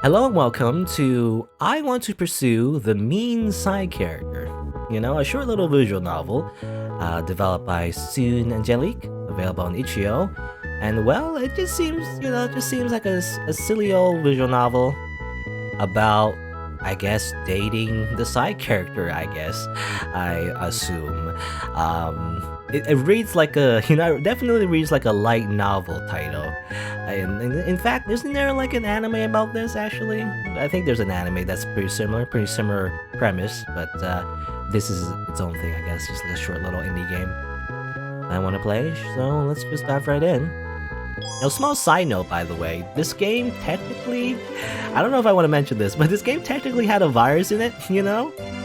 Hello and welcome to I Want to Pursue the Mean Side Character. A short little visual novel developed by Tsun-Angelique, available on Itch.io. And well, it just seems like a silly old visual novel about, I guess, dating the side character, I assume. It reads like it definitely reads like a light novel title. And in fact, isn't there like an anime about this actually? I think there's an anime that's pretty similar premise, but this is its own thing, I guess, just like a short little indie game I want to play, so let's just dive right in. Small side note, by the way, this game technically, I don't know if I want to mention this, but this game technically had a virus in it,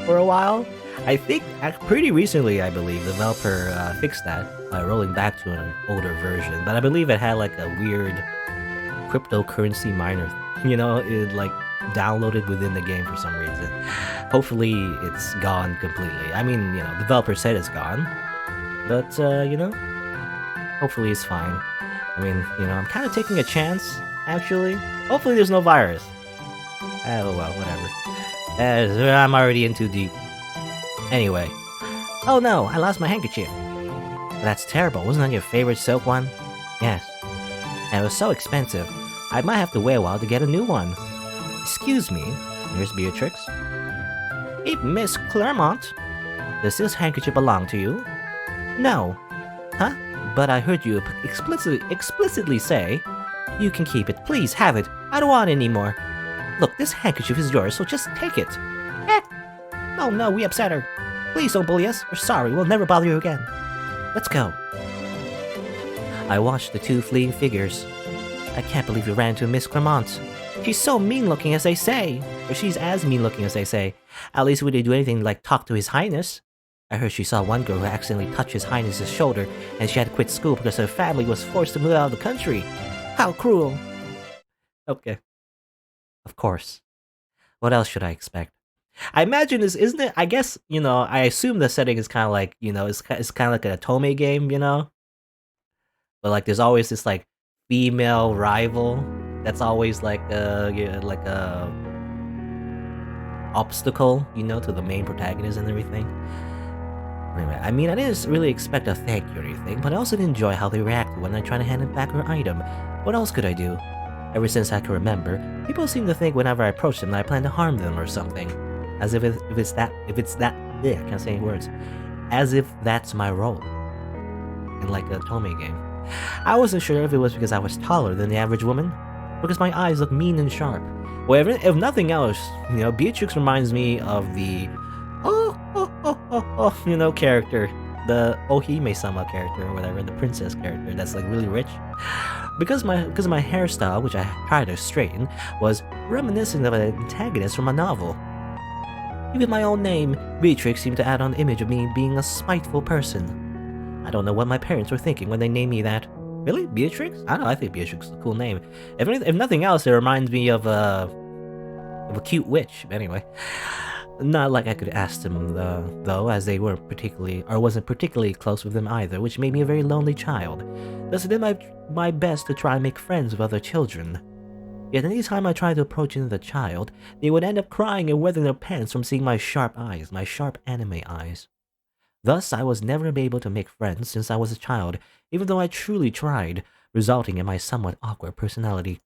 for a while. I think pretty recently, I believe, the developer fixed that by rolling back to an older version, but I believe it had like a weird cryptocurrency miner, it like downloaded within the game for some reason. Hopefully it's gone completely. I mean, the developer said it's gone, but, hopefully it's fine. I mean, I'm kind of taking a chance, actually. Hopefully there's no virus. Oh well, whatever. I'm already in too deep. Anyway. Oh no, I lost my handkerchief. That's terrible. Wasn't that your favorite silk one? Yes. And it was so expensive. I might have to wait a while to get a new one. Excuse me. Here's Beatrix. Hey, Miss Claremont. Does this handkerchief belong to you? No. Huh? But I heard you explicitly say, you can keep it. Please, have it. I don't want it anymore. Look, this handkerchief is yours, so just take it. Eh. Oh no, we upset her. Please don't bully us. We're sorry. We'll never bother you again. Let's go. I watched the two fleeing figures. I can't believe you ran into Miss Clermont. She's so mean-looking, as they say. Or she's as mean-looking as they say. At least we didn't do anything like talk to His Highness. I heard she saw one girl who accidentally touched His Highness's shoulder, and she had to quit school because her family was forced to move out of the country. How cruel! Okay. Of course. What else should I expect? I imagine this, isn't it? I guess, I assume the setting is kind of like, it's kind of like an otome game, But like, there's always this like female rival that's always like like a obstacle, to the main protagonist and everything. Anyway, I mean, I didn't really expect a thank you or anything, but I also did enjoy how they reacted when I tried to hand them back her item. What else could I do? Ever since I can remember, people seem to think whenever I approach them that I plan to harm them or something. As if it's that, I can't say any words. As if that's my role. In like a otome game. I wasn't sure if it was because I was taller than the average woman, because my eyes look mean and sharp. Well, if nothing else, Beatrix reminds me of the character, the Ohime-sama character or whatever, the princess character that's like really rich. Because my hairstyle, which I tried to straighten, was reminiscent of an antagonist from a novel. Even my own name, Beatrix, seemed to add on the image of me being a spiteful person. I don't know what my parents were thinking when they named me that. Really? Beatrix? I don't know, I think Beatrix is a cool name. If nothing else, it reminds me of a cute witch, anyway. Not like I could ask them, though, as they weren't wasn't particularly close with them either, which made me a very lonely child. Thus I did my best to try and make friends with other children. Yet any time I tried to approach another child, they would end up crying and wetting their pants from seeing my sharp eyes, my sharp anime eyes. Thus, I was never able to make friends since I was a child, even though I truly tried, resulting in my somewhat awkward personality.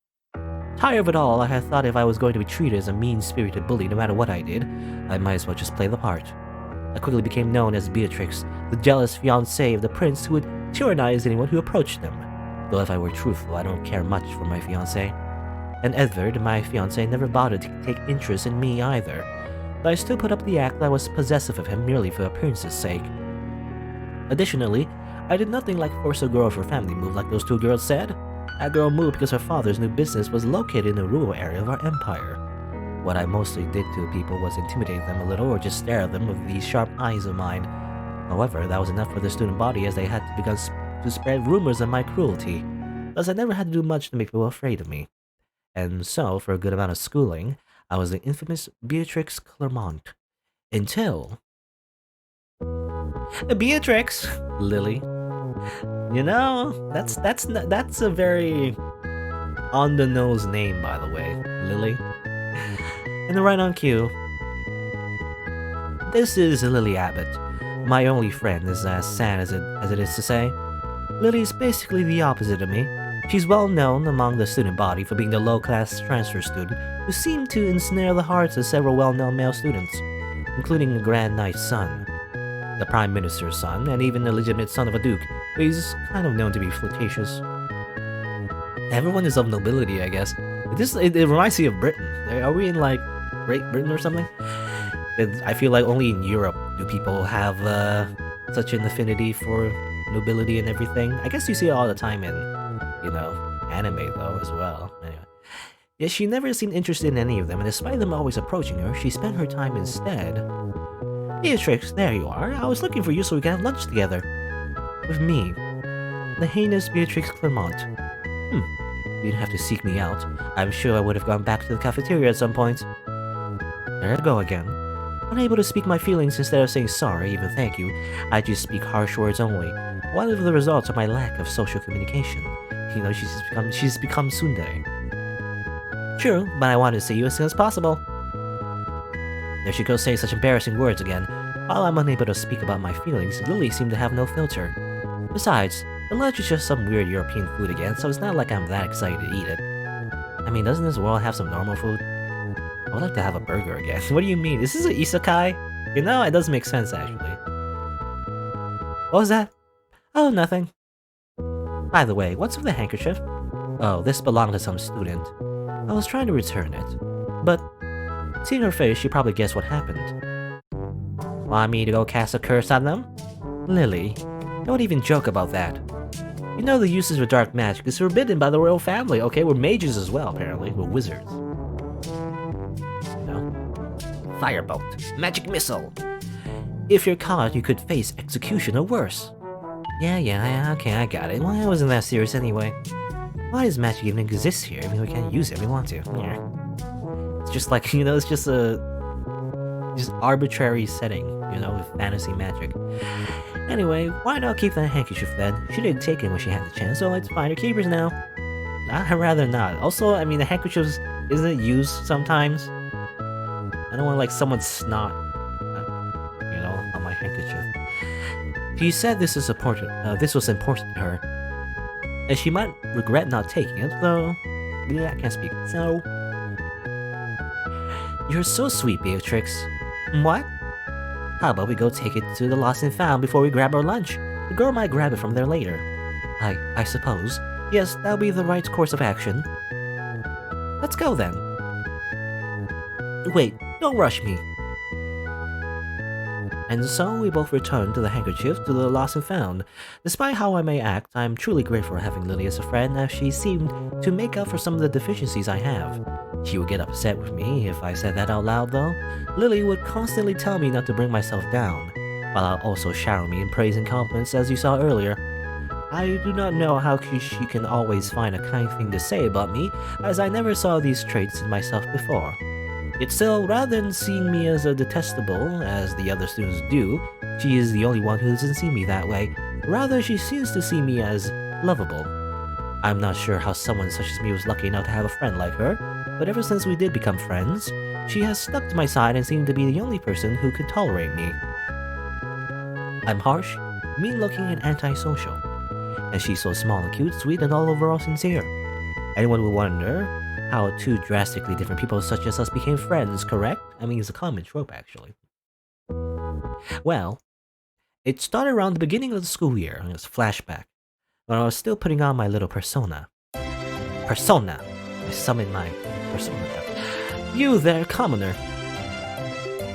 Tired of it all, I had thought if I was going to be treated as a mean-spirited bully no matter what I did, I might as well just play the part. I quickly became known as Beatrix, the jealous fiancée of the prince who would tyrannize anyone who approached them. Though if I were truthful, I don't care much for my fiancé. And Edward, my fiancé, never bothered to take interest in me either, but I still put up the act that I was possessive of him merely for appearance's sake. Additionally, I did nothing like force a girl of her family move like those two girls said. That girl moved because her father's new business was located in a rural area of our empire. What I mostly did to people was intimidate them a little or just stare at them with these sharp eyes of mine. However, that was enough for the student body as they had to begin to spread rumors of my cruelty. Thus I never had to do much to make people afraid of me. And so, for a good amount of schooling, I was the infamous Beatrix Clermont. Until... Beatrix! Lily. That's a very on-the-nose name, by the way. Lily. And right on cue, this is Lily Abbott. My only friend is as sad as it is to say. Lily's basically the opposite of me. She's well known among the student body for being the low-class transfer student who seemed to ensnare the hearts of several well-known male students, including the Grand Knight's son, the Prime Minister's son, and even the legitimate son of a duke, but he's kind of known to be flirtatious. Everyone is of nobility, I guess. It reminds me of Britain. Are we in, like, Great Britain or something? I feel like only in Europe do people have such an affinity for nobility and everything. I guess you see it all the time in, anime though as well. Anyway. Yet she never seemed interested in any of them, and despite them always approaching her, she spent her time instead. Beatrix, there you are. I was looking for you so we could have lunch together. With me. The heinous Beatrix Clermont. You didn't have to seek me out. I'm sure I would have gone back to the cafeteria at some point. There I go again. Unable to speak my feelings instead of saying sorry, even thank you, I just speak harsh words only. What are the results of my lack of social communication? She's become tsundere. True, but I wanted to see you as soon as possible. There she goes saying such embarrassing words again. While I'm unable to speak about my feelings, Lily seemed to have no filter. Besides, the lunch is just some weird European food again, so it's not like I'm that excited to eat it. I mean, doesn't this world have some normal food? I would like to have a burger again. What do you mean? Is this an isekai? It does make sense, actually. What was that? Oh, nothing. By the way, what's with the handkerchief? Oh, this belonged to some student. I was trying to return it, but seeing her face, she probably guessed what happened. Want me to go cast a curse on them? Lily, don't even joke about that. You know the uses of dark magic is forbidden by the royal family, okay? We're mages as well, apparently. We're wizards. Firebolt. Magic missile. If you're caught, you could face execution or worse. Yeah, okay, I got it. Well, I wasn't that serious anyway. Why does magic even exist here? I mean, we can't use it if we want to. Yeah. It's just like, it's just just arbitrary setting, with fantasy magic. Anyway, why not keep that handkerchief then? She didn't take it when she had the chance, so let's find her keepers now. I'd rather not. Also, I mean, the handkerchiefs, isn't it used sometimes? I don't want, someone's snot, on my handkerchief. She said this was important to her, and she might regret not taking it, though. Yeah, I can't speak. So, you're so sweet, Beatrix. What? How about we go take it to the Lost and Found before we grab our lunch? The girl might grab it from there later. I suppose. Yes, that'll be the right course of action. Let's go then. Wait, don't rush me. And so we both returned to the handkerchief to the Lost and Found. Despite how I may act, I'm truly grateful for having Lily as a friend, as she seemed to make up for some of the deficiencies I have. She would get upset with me if I said that out loud though. Lily would constantly tell me not to bring myself down, while also shower me in praise and compliments as you saw earlier. I do not know how she can always find a kind thing to say about me, as I never saw these traits in myself before. Yet still, rather than seeing me as a detestable, as the other students do, she is the only one who doesn't see me that way. Rather, she seems to see me as lovable. I'm not sure how someone such as me was lucky enough to have a friend like her, but ever since we did become friends, she has stuck to my side and seemed to be the only person who could tolerate me. I'm harsh, mean-looking, and antisocial, and she's so small and cute, sweet, and all overall sincere. Anyone would wonder how two drastically different people such as us became friends, correct? I mean, it's a common trope, actually. Well, it started around the beginning of the school year, and it was Flashback, when I was still putting on my little persona. I summoned my persona. You there, commoner.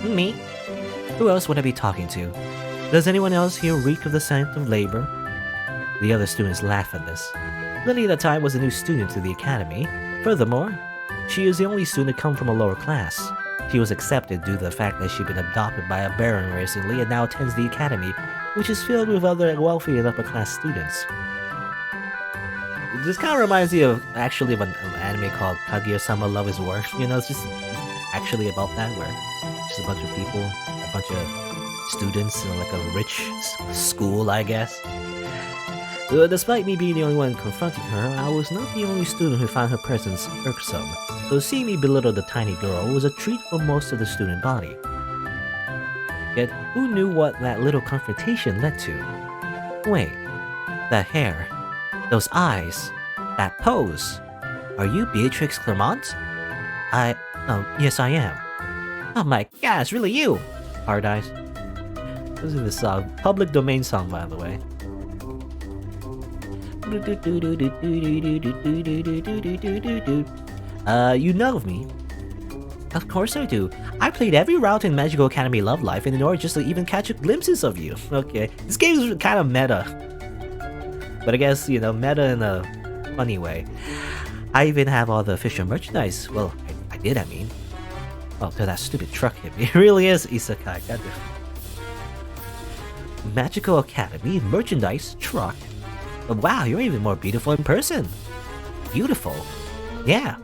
Me? Who else would I be talking to? Does anyone else here reek of the scent of labor? The other students laugh at this. Lily at the time was a new student to the academy. Furthermore, she is the only student to come from a lower class. She was accepted due to the fact that she'd been adopted by a baron recently and now attends the academy, which is filled with other wealthy and upper-class students. This kind of reminds me of an anime called Kaguya-sama Love is War. It's just actually about that, where just a bunch of people, a bunch of students in like a rich school, I guess. Despite me being the only one confronting her, I was not the only student who found her presence irksome, so seeing me belittle the tiny girl was a treat for most of the student body. Yet, who knew what that little confrontation led to? Wait, that hair, those eyes, that pose. Are you Beatrix Clermont? Yes I am. Oh my god, it's really you! Paradise. Listen to this song. Public domain song, by the way. You know of me? Of course I do. I played every route in Magical Academy Love Life in order just to even catch glimpses of you. Okay, this game is kind of meta. But I guess, you know, meta in a funny way. I even have all the official merchandise. Well, I did, I mean. Oh, that stupid truck hit me. It really is Isekai, goddamn. Magical Academy, merchandise, truck. But wow, you're even more beautiful in person. Beautiful? Yeah.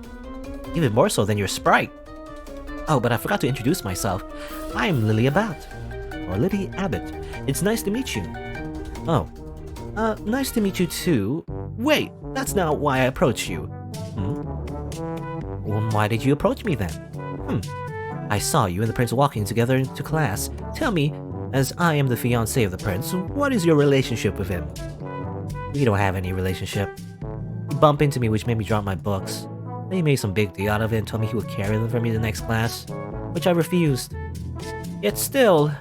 Even more so than your sprite. Oh, but I forgot to introduce myself. I'm Lily Abbott. Or Lily Abbott. It's nice to meet you. Oh. Nice to meet you too. Wait, that's not why I approached you. Well, why did you approach me then? I saw you and the prince walking together into class. Tell me, as I am the fiancé of the prince, what is your relationship with him? We don't have any relationship. He bumped into me, which made me drop my books. Then he made some big deal out of it and told me he would carry them for me the next class, which I refused. Yet still,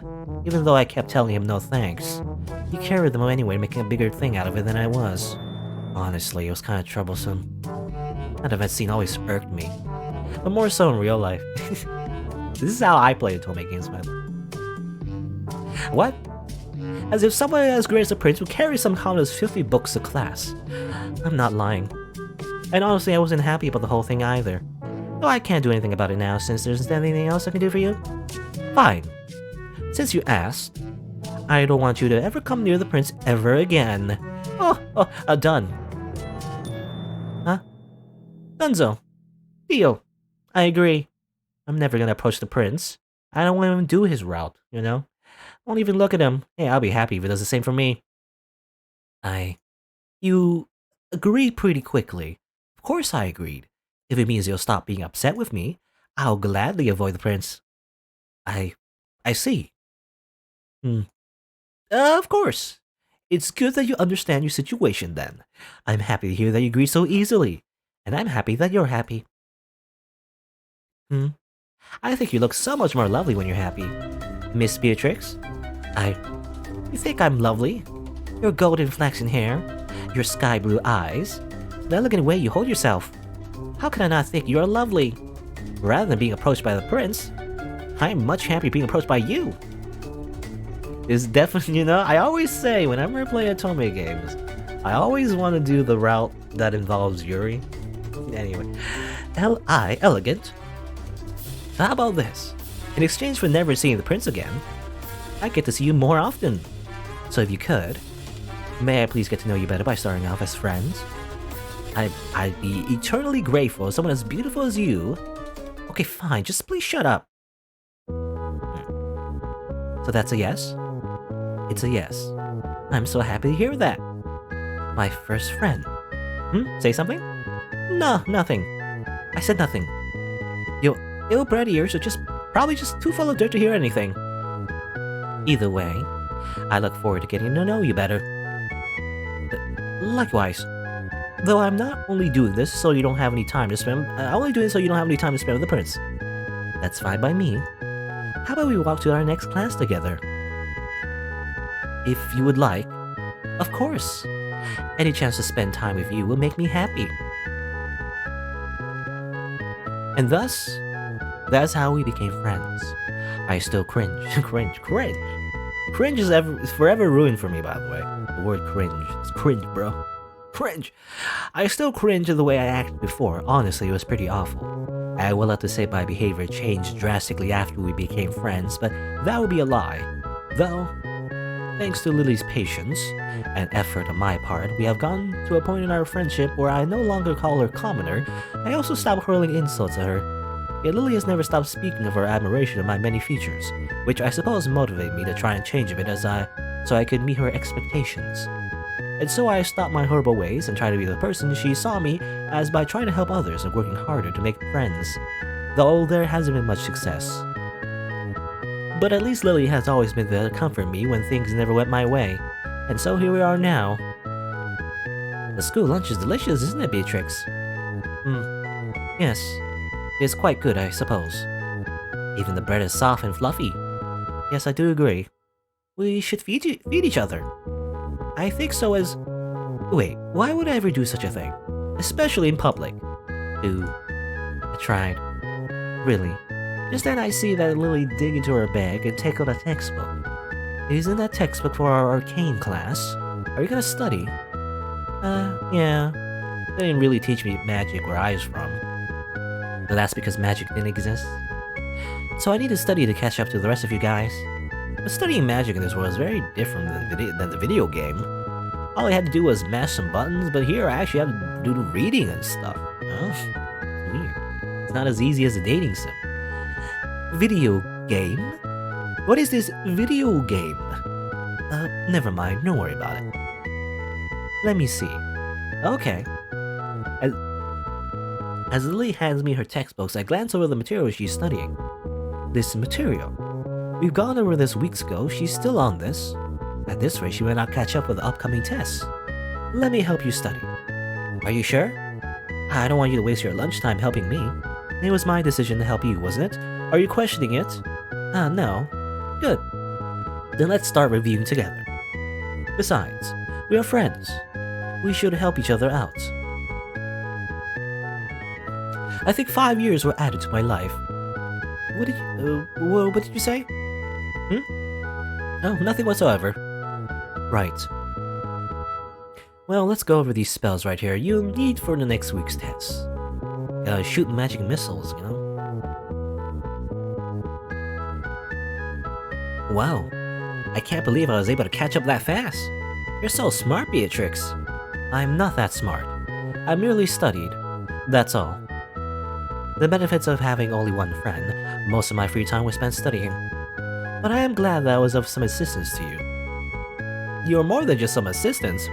even though I kept telling him no thanks, he carried them anyway, making a bigger thing out of it than I was. Honestly, it was kind of troublesome. That event scene always irked me, but more so in real life. This is how I play otome games, by the way. What? As if someone as great as the prince would carry some countless 50 books to class. I'm not lying. And honestly, I wasn't happy about the whole thing either. Though I can't do anything about it now since there's anything else I can do for you. Fine. Since you asked, I don't want you to ever come near the prince ever again. Done. Huh? Dunzo. Deal. I agree. I'm never gonna approach the prince. I don't want to even do his route, you know? Won't even look at him. Hey, I'll be happy if he does the same for me. You agreed pretty quickly. Of course I agreed. If it means you'll stop being upset with me, I'll gladly avoid the prince. I see. Of course. It's good that you understand your situation then. I'm happy to hear that you agree so easily. And I'm happy that you're happy. I think you look so much more lovely when you're happy. Miss Beatrix? You think I'm lovely? Your golden flaxen hair, your sky blue eyes, the elegant way you hold yourself. How can I not think you're lovely? Rather than being approached by the prince, I'm much happier being approached by you. It's definitely, you know, I always say whenever I play otome games, I always want to do the route that involves Yuri. Anyway, L.I. elegant. So how about this? In exchange for never seeing the prince again, I get to see you more often. So if you could, may I please get to know you better by starting off as friends? I'd be eternally grateful if someone as beautiful as you... Okay, fine, just please shut up. So that's a yes? It's a yes. I'm so happy to hear that. My first friend. Say something? No, nothing. I said nothing. Your ill-bred ears are probably just too full of dirt to hear anything. Either way, I look forward to getting to know you better. Likewise. Though I'm not only doing this so you don't have any time to spend... I'm only doing this so you don't have any time to spend with the prince. That's fine by me. How about we walk to our next class together? If you would like. Of course. Any chance to spend time with you will make me happy. And thus, that's how we became friends. I still cringe. Cringe is forever ruined for me, by the way. The word cringe. It's cringe, bro. Cringe! I still cringe at the way I acted before. Honestly, it was pretty awful. I will have to say my behavior changed drastically after we became friends, but that would be a lie. Though, thanks to Lily's patience and effort on my part, we have gotten to a point in our friendship where I no longer call her commoner. I also stopped hurling insults at her. Yet Lily has never stopped speaking of her admiration of my many features, which I suppose motivated me to try and change a bit so I could meet her expectations. And so I stopped my horrible ways and tried to be the person she saw me as by trying to help others and working harder to make friends, though there hasn't been much success. But at least Lily has always been there to comfort me when things never went my way, and so here we are now. The school lunch is delicious, isn't it, Beatrix? Yes, it's quite good, I suppose. Even the bread is soft and fluffy. Yes, I do agree. We should feed each other. I think so as... Wait, why would I ever do such a thing? Especially in public. I tried. Really. Just then I see that Lily dig into her bag and take out a textbook. Isn't that textbook for our arcane class? Are you gonna study? Yeah. They didn't really teach me magic where I was from. But that's because magic didn't exist. So I need to study to catch up to the rest of you guys. But studying magic in this world is very different than the video game. All I had to do was mash some buttons, but here I actually have to do the reading and stuff. Weird. It's not as easy as a dating sim. Video game? What is this video game? Never mind, don't worry about it. Let me see. Okay. As Lily hands me her textbooks, I glance over the material she's studying. This material. We've gone over this weeks ago, she's still on this. At this rate, she may not catch up with the upcoming tests. Let me help you study. Are you sure? I don't want you to waste your lunchtime helping me. It was my decision to help you, wasn't it? Are you questioning it? No. Good. Then let's start reviewing together. Besides, we are friends. We should help each other out. I think 5 years were added to my life. What did you say? Oh, nothing whatsoever. Right. Well, let's go over these spells right here you'll need for the next week's test. Shoot magic missiles, you know? Wow. I can't believe I was able to catch up that fast. You're so smart, Beatrix. I'm not that smart. I merely studied. That's all. The benefits of having only one friend, most of my free time was spent studying. But I am glad that I was of some assistance to you. You're more than just some assistance.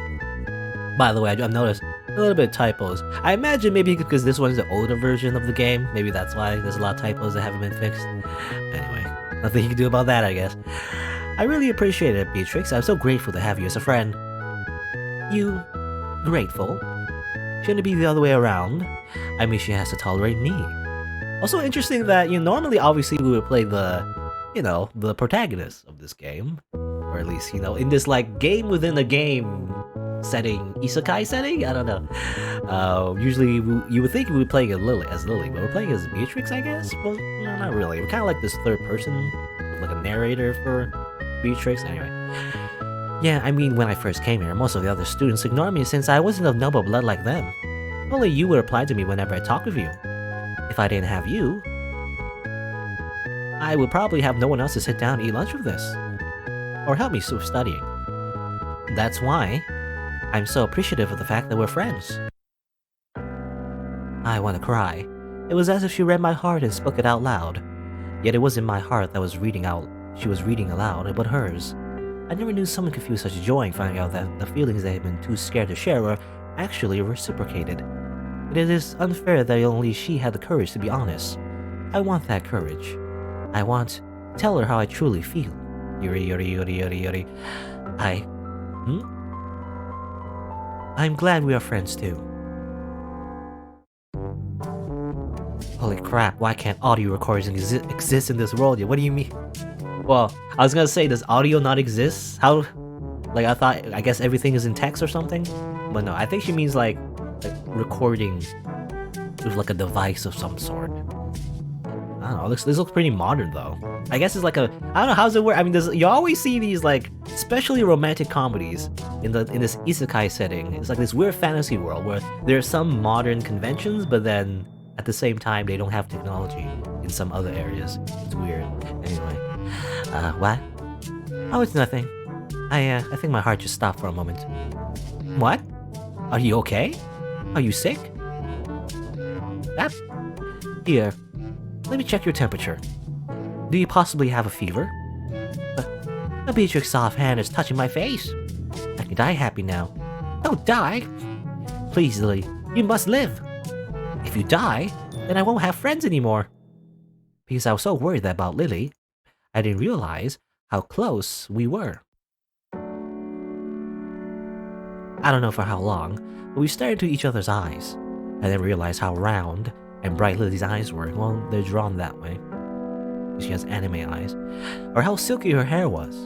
By the way, I've noticed a little bit of typos. I imagine maybe because this one's the older version of the game, maybe that's why there's a lot of typos that haven't been fixed. Anyway, nothing you can do about that, I guess. I really appreciate it, Beatrix. I'm so grateful to have you as a friend. You... grateful? Shouldn't it be the other way around? I mean, she has to tolerate me. Also interesting that, normally obviously we would play the protagonist of this game. Or at least, in this like game within a game setting, isekai setting? I don't know. Usually you would think we would play as Lily, but we're playing as Beatrix, I guess? Well, no, not really. We're kind of like this third person, like a narrator for Beatrix. Anyway. Yeah, I mean, when I first came here, most of the other students ignored me since I wasn't of noble blood like them. Only you would reply to me whenever I talk with you. If I didn't have you, I would probably have no one else to sit down and eat lunch with this. Or help me with studying. That's why I'm so appreciative of the fact that we're friends. I want to cry. It was as if she read my heart and spoke it out loud. Yet it wasn't my heart that was she was reading aloud, but hers. I never knew someone could feel such joy in finding out that the feelings they had been too scared to share were actually reciprocated. It is unfair that only she had the courage to be honest. I want that courage. I want to tell her how I truly feel. Yuri. I'm glad we are friends too. Holy crap, why can't audio recordings exist in this world yet? What do you mean? Well, I was gonna say, does audio not exist? How? Like, I guess everything is in text or something? But no, I think she means like recording with like a device of some sort. I don't know, this looks pretty modern though. I guess it's like I don't know, how's it work? I mean, you always see these like, especially romantic comedies in this isekai setting. It's like this weird fantasy world where there are some modern conventions, but then at the same time they don't have technology in some other areas. It's weird. Anyway, what? Oh, it's nothing. I think my heart just stopped for a moment. What? Are you okay? Are you sick? Here, let me check your temperature. Do you possibly have a fever? A Beatrix soft hand is touching my face. I can die happy now. Don't die! Please, Lily, you must live! If you die, then I won't have friends anymore. Because I was so worried about Lily, I didn't realize how close we were. I don't know for how long, but we stared into each other's eyes. I then realized how round and bright Lily's eyes were. Well, they're drawn that way. She has anime eyes. Or how silky her hair was.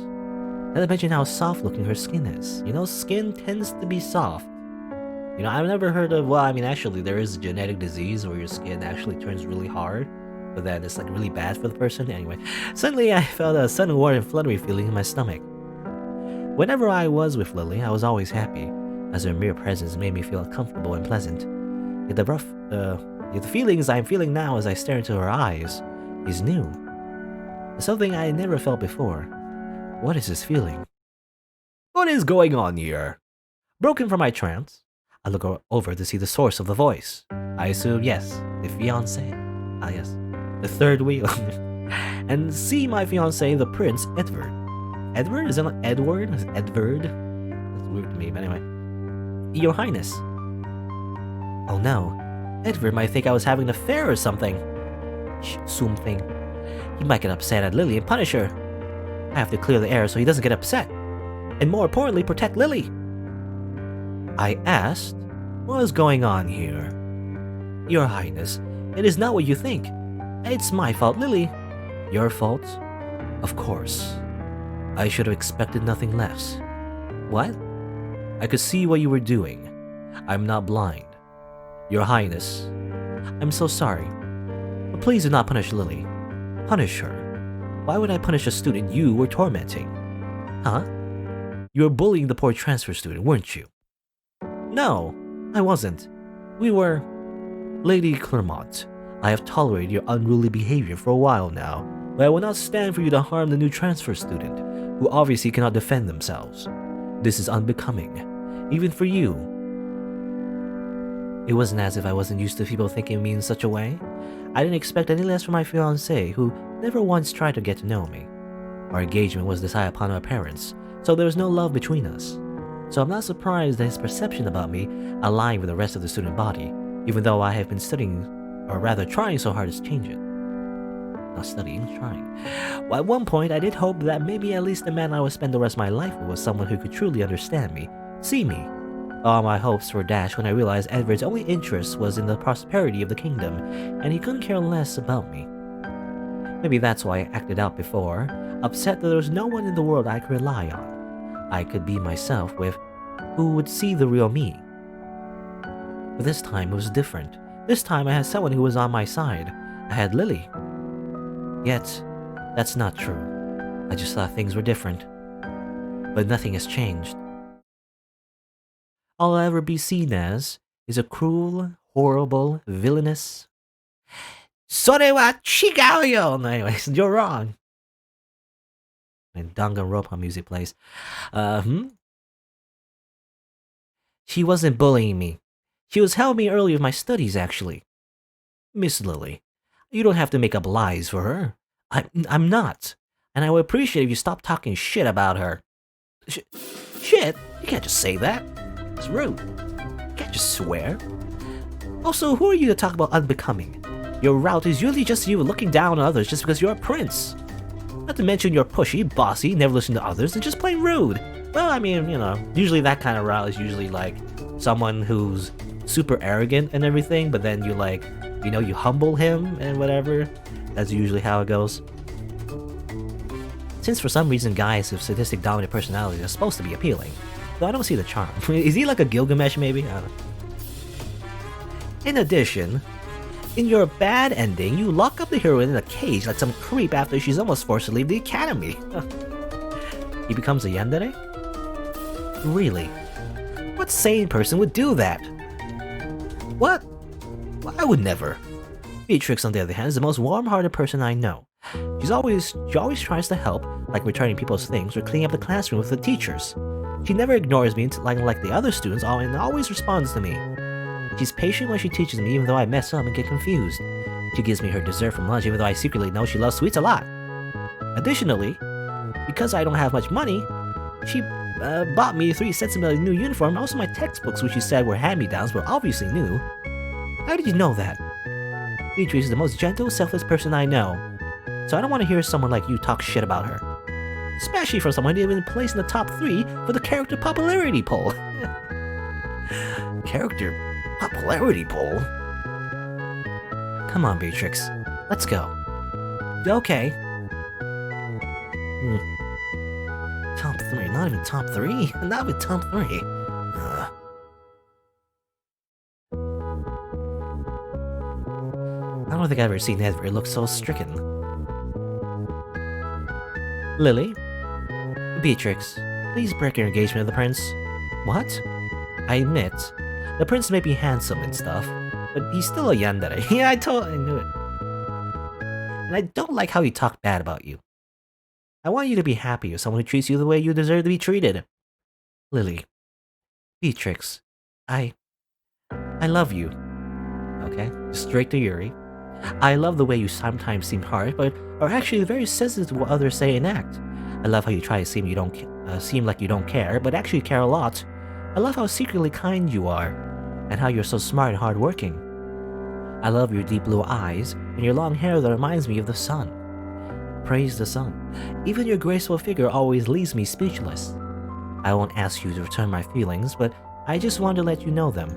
Not to mention how soft looking her skin is. You know, skin tends to be soft. You know, I've never heard of, well, I mean, actually, there is a genetic disease where your skin actually turns really hard, but then it's like really bad for the person. Anyway, suddenly I felt a sudden warm and fluttery feeling in my stomach. Whenever I was with Lily, I was always happy, as her mere presence made me feel comfortable and pleasant. Yet the feelings I'm feeling now as I stare into her eyes is new. Something I had never felt before. What is this feeling? What is going on here? Broken from my trance, I look over to see the source of the voice. I assume, yes, the fiancé. Ah, yes, the third wheel. And see my fiancé, the Prince Edward. Edward? Is it not Edward? Is it Edward? That's weird to me, but anyway. Your Highness. Oh no, Edward might think I was having an affair or something. Something. He might get upset at Lily and punish her. I have to clear the air so he doesn't get upset. And more importantly, protect Lily. I asked, what is going on here? Your Highness, it is not what you think. It's my fault, Lily. Your fault? Of course. I should have expected nothing less. What? I could see what you were doing. I'm not blind. Your Highness, I'm so sorry. But please do not punish Lily. Punish her. Why would I punish a student you were tormenting? Huh? You were bullying the poor transfer student, weren't you? No, I wasn't. We were... Lady Clermont, I have tolerated your unruly behavior for a while now, but I will not stand for you to harm the new transfer student, who obviously cannot defend themselves. This is unbecoming, even for you. It wasn't as if I wasn't used to people thinking of me in such a way. I didn't expect any less from my fiancé, who never once tried to get to know me. Our engagement was decided upon our parents, so there was no love between us. So I'm not surprised that his perception about me aligned with the rest of the student body, even though I have been studying, or rather trying so hard to change it. Not studying, trying. Well, at one point, I did hope that maybe at least the man I would spend the rest of my life with was someone who could truly understand me, see me. All my hopes were dashed when I realized Edward's only interest was in the prosperity of the kingdom, and he couldn't care less about me. Maybe that's why I acted out before, upset that there was no one in the world I could rely on. I could be myself with, who would see the real me. But this time it was different. This time I had someone who was on my side. I had Lily. Yet, that's not true. I just thought things were different. But nothing has changed. All I'll ever be seen as is a cruel, horrible, villainous... Sore wa chigau yo! No, anyways, you're wrong. And Danganronpa music plays. She wasn't bullying me. She was helping me early with my studies, actually. Miss Lily, you don't have to make up lies for her. I'm not. And I would appreciate if you stopped talking shit about her. Shit? You can't just say that. It's rude. You can't just swear. Also, who are you to talk about unbecoming? Your route is usually just you looking down on others just because you're a prince. Not to mention you're pushy, bossy, never listen to others, and just plain rude. Well, I mean, you know, usually that kind of route is usually like someone who's super arrogant and everything, but then you like, you know, you humble him and whatever. That's usually how it goes. Since for some reason guys with sadistic dominant personalities are supposed to be appealing, though I don't see the charm. Is he like a Gilgamesh maybe? I don't know. In addition, in your bad ending, you lock up the heroine in a cage like some creep after she's almost forced to leave the academy. He becomes a yandere? Really? What sane person would do that? What? Well, I would never. Beatrix, on the other hand, is the most warm-hearted person I know. She always tries to help, like returning people's things or cleaning up the classroom with the teachers. She never ignores me like the other students and always responds to me. She's patient when she teaches me even though I mess up and get confused. She gives me her dessert from lunch even though I secretly know she loves sweets a lot. Additionally, because I don't have much money, she bought me 3 sets of a new uniform, also my textbooks, which you said were hand-me-downs, were obviously new. How did you know that? Beatrix is the most gentle, selfless person I know, so I don't want to hear someone like you talk shit about her. Especially for someone who even placed in the top 3 for the character popularity poll. Character popularity poll? Come on, Beatrix. Let's go. Okay. Top 3? Not even top 3? Not even top 3. I don't think I've ever seen Edward look so stricken. Lily? Beatrix, please break your engagement with the prince. What? I admit, the prince may be handsome and stuff, but he's still a yandere. Yeah, I knew it. And I don't like how he talked bad about you. I want you to be happy with someone who treats you the way you deserve to be treated. Lily. Beatrix. I love you. Okay, straight to Yuri. I love the way you sometimes seem harsh, but are actually very sensitive to what others say and act. I love how you try to seem like you don't care, but actually care a lot. I love how secretly kind you are, and how you're so smart and hardworking. I love your deep blue eyes and your long hair that reminds me of the sun. Praise the sun. Even your graceful figure always leaves me speechless. I won't ask you to return my feelings, but I just want to let you know them.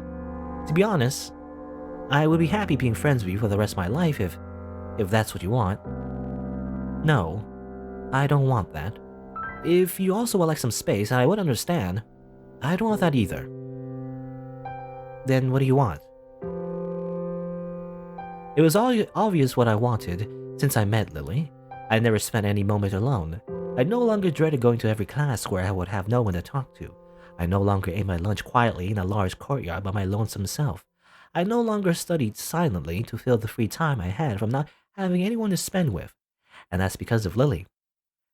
To be honest, I would be happy being friends with you for the rest of my life if that's what you want. No, I don't want that. If you also would like some space, I would understand. I don't want that either. Then what do you want? It was obvious what I wanted since I met Lily. I never spent any moment alone. I no longer dreaded going to every class where I would have no one to talk to. I no longer ate my lunch quietly in a large courtyard by my lonesome self. I no longer studied silently to fill the free time I had from not having anyone to spend with. And that's because of Lily.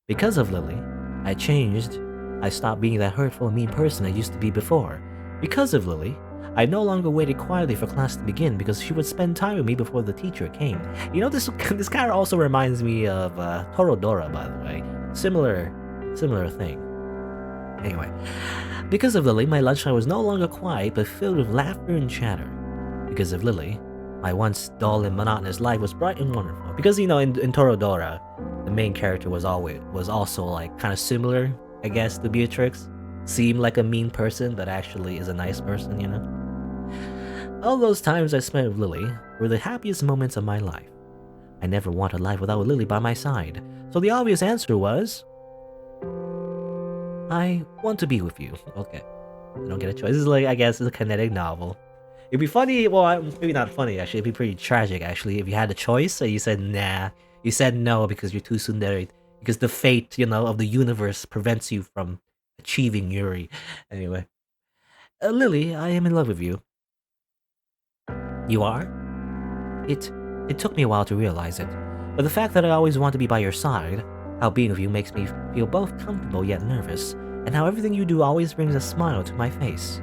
Because of Lily, I changed. I stopped being that hurtful and mean person I used to be before. Because of Lily, I no longer waited quietly for class to begin because she would spend time with me before the teacher came. You know, this kind of also reminds me of Torodora, by the way. Similar thing. Anyway, because of Lily, my lunchtime was no longer quiet but filled with laughter and chatter. Because of Lily, my once dull and monotonous life was bright and wonderful. Because, you know, in Torodora, the main character was also like kind of similar, I guess, to Beatrix. Seemed like a mean person, but actually is a nice person, you know? All those times I spent with Lily were the happiest moments of my life. I never wanted life without Lily by my side, so the obvious answer was... I want to be with you. Okay. I don't get a choice. This is like, I guess, it's a kinetic novel. It'd be funny, well, maybe not funny actually, it'd be pretty tragic actually, if you had a choice, so you said nah. You said no because you're too tsundere, because the fate, you know, of the universe prevents you from achieving Yuri. Anyway. Lily, I am in love with you. You are? It took me a while to realize it, but the fact that I always want to be by your side, how being with you makes me feel both comfortable yet nervous, and how everything you do always brings a smile to my face.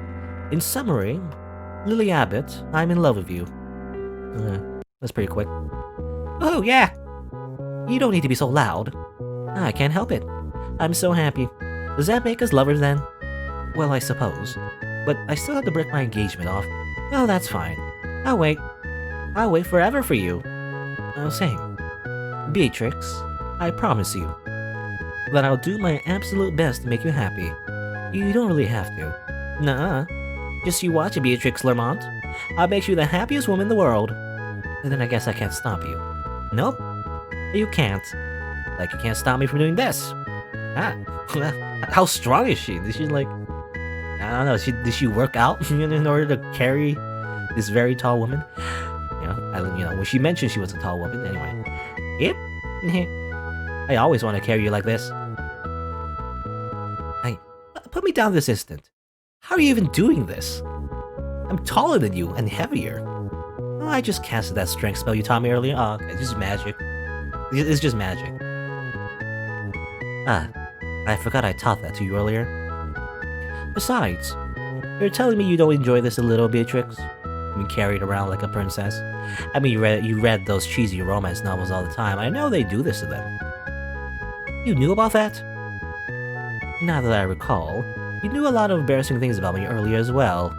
In summary, Lily Abbott, I'm in love with you. That's pretty quick. Oh yeah! You don't need to be so loud. I can't help it. I'm so happy. Does that make us lovers then? Well, I suppose. But I still have to break my engagement off. Well, that's fine. I'll wait. I'll wait forever for you. Same. Beatrix, I promise you that I'll do my absolute best to make you happy. You don't really have to. Nuh-uh. Just you watch it, Beatrix Lermont. I'll make you the happiest woman in the world. And then I guess I can't stop you. Nope. You can't. Like, you can't stop me from doing this. Ah. How strong is she? Did she, like... I don't know. Did she work out in order to carry this very tall woman? When she mentioned she was a tall woman, anyway. Yep. I always want to carry you like this. Hey, put me down this instant. How are you even doing this? I'm taller than you and heavier. Oh, I just casted that strength spell you taught me earlier. Oh, okay, it's just magic. It's just magic. Ah, I forgot I taught that to you earlier. Besides, you're telling me you don't enjoy this a little, Beatrix? Being carried around like a princess? I mean, you read those cheesy romance novels all the time. I know they do this to them. You knew about that? Now that I recall, you knew a lot of embarrassing things about me earlier as well.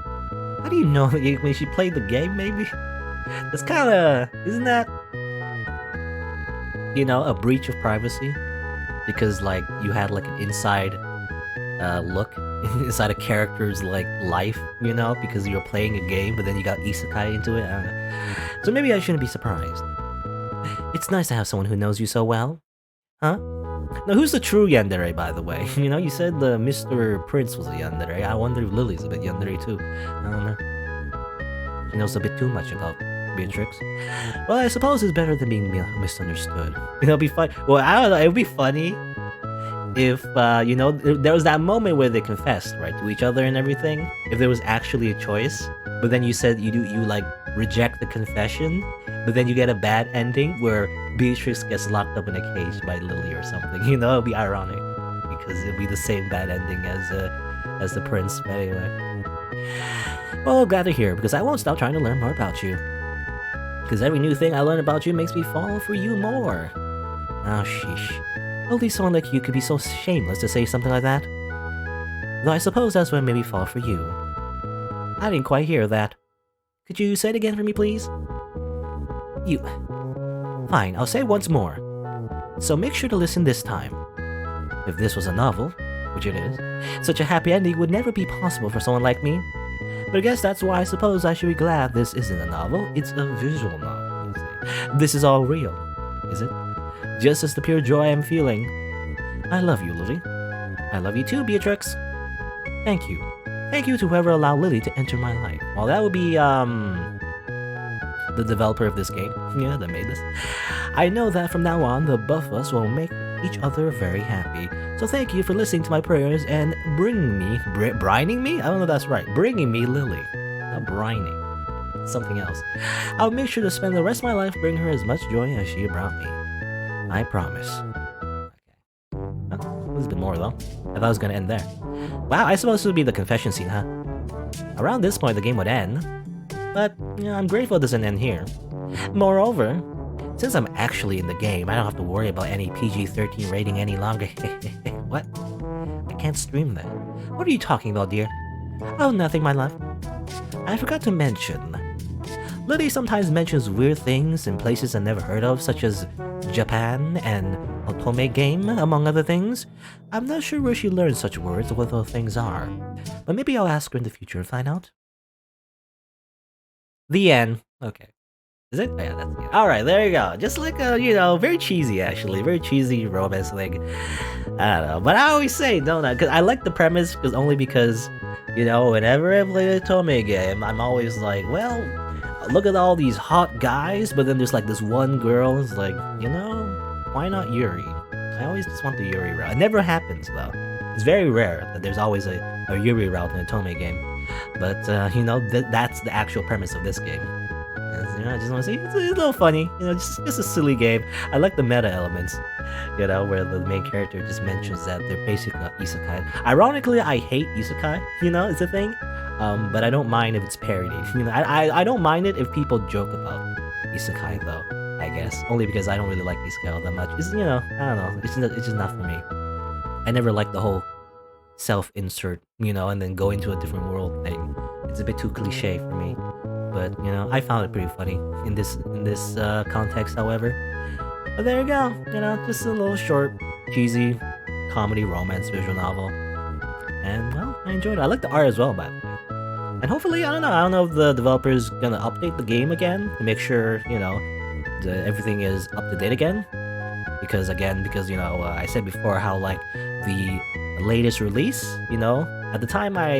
How do you know that when she played the game, maybe? It's kinda... Isn't that... You know, a breach of privacy? Because, like, you had, like, an inside look inside a character's, like, life, you know? Because you were playing a game, but then you got isekai into it, I don't know. So maybe I shouldn't be surprised. It's nice to have someone who knows you so well. Huh? Now, who's the true yandere, by the way? You know, you said the Mr. Prince was a yandere. I wonder if Lily's a bit yandere, too. I don't know. She knows a bit too much about Beatrix. Well, I suppose it's better than being misunderstood. It'll be fun. Well, I don't know. It would be funny if, you know, there was that moment where they confessed, right, to each other and everything. If there was actually a choice, but then you said you like reject the confession, but then you get a bad ending where Beatrix gets locked up in a cage by Lily or something. You know, it'd be ironic because it'd be the same bad ending as the prince. But anyway, well, glad to hear because I won't stop trying to learn more about you. Because every new thing I learn about you makes me fall for you more. Oh, sheesh. Only someone like you could be so shameless to say something like that. Though I suppose that's what made me fall for you. I didn't quite hear that. Could you say it again for me, please? You... Fine, I'll say it once more. So make sure to listen this time. If this was a novel, which it is, such a happy ending would never be possible for someone like me. But I guess that's why I suppose I should be glad this isn't a novel, it's a visual novel. This is all real, is it? Just as the pure joy I'm feeling. I love you, Lily. I love you too, Beatrix. Thank you. Thank you to whoever allowed Lily to enter my life. Well, that would be, the developer of this game. Yeah, that made this. I know that from now on, the both of us will make each other very happy. So thank you for listening to my prayers and bringing me... brining me? I don't know if that's right. Bringing me Lily. Not brining. Something else. I'll make sure to spend the rest of my life bringing her as much joy as she brought me. I promise. Okay. Oh, a little bit more, though. I thought it was going to end there. Wow, I suppose this would be the confession scene, huh? Around this point, the game would end. But, you know, I'm grateful it doesn't end here. Moreover, since I'm actually in the game, I don't have to worry about any PG-13 rating any longer. What? I can't stream that. What are you talking about, dear? Oh, nothing, my love. I forgot to mention. Lily sometimes mentions weird things in places I've never heard of, such as Japan and otome game, among other things. I'm not sure where she learned such words or what those things are, but maybe I'll ask her in the future and find out. The end. Okay. Is it? Oh, yeah, that's it. Alright, there you go. Just like a, you know, very cheesy actually. Very cheesy romance thing. I don't know. But I always say, don't I? Because I like the premise only because, you know, whenever I play a otome game, I'm always like, well, look at all these hot guys, but then there's like this one girl who's like, you know, why not Yuri? I always just want the Yuri route. It never happens though. It's very rare that there's always a Yuri route in a otome game. But, you know, that's the actual premise of this game. You know, I just want to say, it's a little funny, you know, just a silly game. I like the meta elements, you know, where the main character just mentions that they're basically not isekai. Ironically, I hate isekai, you know, it's a thing. But I don't mind if it's parody. You know, I don't mind it if people joke about isekai though, I guess. Only because I don't really like isekai all that much. It's, you know, I don't know, it's just not for me. I never liked the whole self-insert, you know, and then go into a different world thing. It's a bit too cliche for me. But, you know, I found it pretty funny in this context, however. But there you go, you know, just a little short, cheesy, comedy, romance, visual novel. And, well, I enjoyed it. I like the art as well, by the way. And hopefully, I don't know if the developer's gonna update the game again to make sure, you know, everything is up to date again. Because, you know, I said before how, like, the latest release, you know, at the time I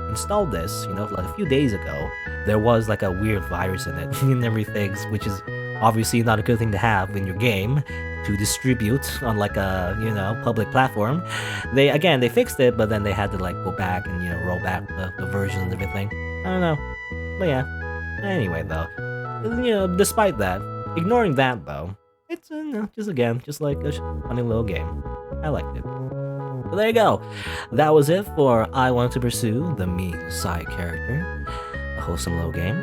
installed this, you know, like a few days ago, there was like a weird virus in it and everything, which is obviously not a good thing to have in your game to distribute on like a, you know, public platform. They fixed it, but then they had to like go back and, you know, roll back the version and everything. I don't know. But yeah. Anyway, though, you know, despite that, ignoring that though, it's just like a funny little game. I liked it. But there you go. That was it for I Want to Pursue the Me side character. A wholesome little game.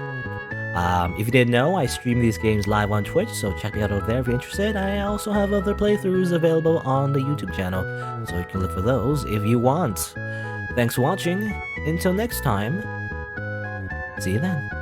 If you didn't know, I stream these games live on Twitch, so check me out over there if you're interested. I also have other playthroughs available on the YouTube channel, so you can look for those if you want. Thanks for watching. Until next time, see you then.